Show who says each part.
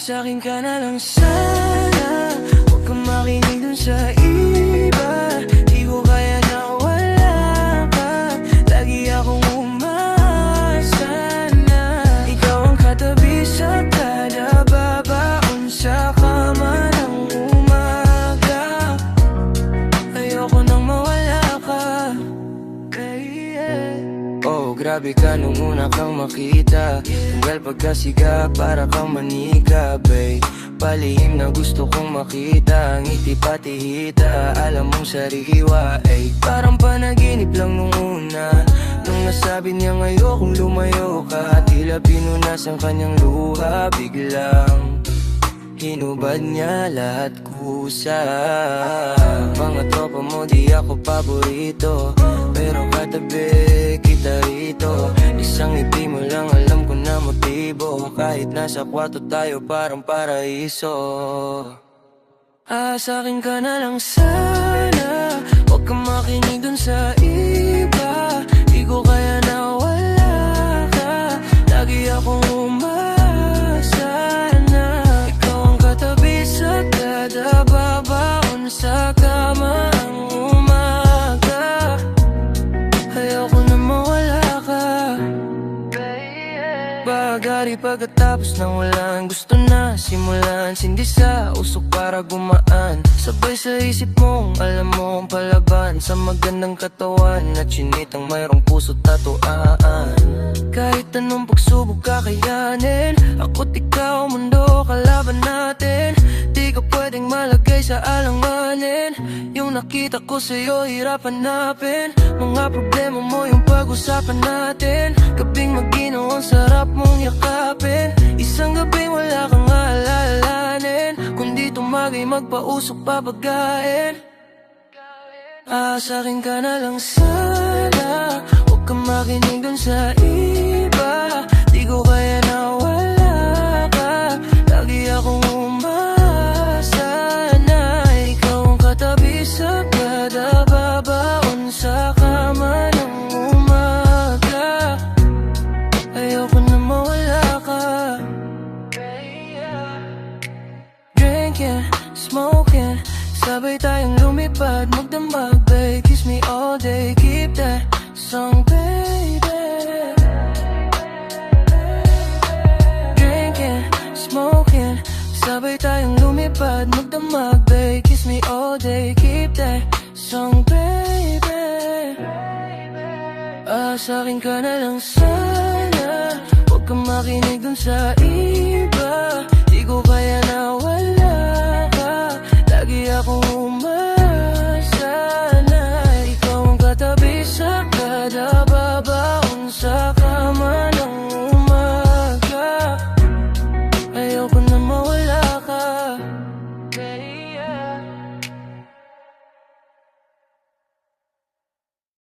Speaker 1: Sa'kin ka na lang sana, huwag kang makinig dun sa iba. Di ko kaya na wala ka, lagi akong umasa na ikaw ang katabi sa kada babaon sa kama ng umaga. Ayoko nang mawala ka. Oh, grabe ka nung una kang makita. Tunggal pagkasiga para kang manika, babe. Palihim na gusto kong makita, ngiti pati hita, alam mong sariwa, ay parang panaginip lang nung una. Nung nasabi niya ngayokong lumayo ka, tila pinunas ang kanyang luha. Biglang hinubad niya lahat kusa. Mga tropa mo di ako paborito, pero katabi kita rito. Isang ngiti mo lang alam ko na motibo, kahit nasa kwarto tayo parang paraiso. Sa'kin ka na lang sana, huwag kang makinig dun sa iba. Di ko kaya na wala ka, lagi akong umasa na ikaw ang katabi sa kada babaon sa kama ang umaga. Ayoko na mawala ka. Bagari pagkatapos ng walang gusto na simulan, sindi sa usok para gumaan. Sabay sa isip mong alam mo ang palaban sa magandang katawan at chinitang mayroong puso't tatuaan. Kahit anong pagsubok kakayanin, ako't ikaw mundo kalaban natin. Di ka pwedeng malagay sa alanganin, yung nakita ko sa'yo hirap hanapin. Mga problema mo yung pag-usapan natin, gabing maginaw ang sarap mong yakapin. Isang gabi wala kang aalalanin, kundi tumagay magpausok papagain. Sa'kin ka na lang sana, huwag kang makinig dun sa iba. Di ko kaya na wala ka, lagi akong umasa na ikaw ang katabi sa kada babaon sa kama ng umaga. Ayoko na mawala ka. Drinking, smoking, sabay tayong lumipad, magdamag, babe. Kiss me all day, keep that song, baby. Drinking, smoking, sabay tayong lumipad, magdamag, babe. Kiss me all day, keep that song, baby. Sa'kin ka na lang sana, huwag kang makinig dun sa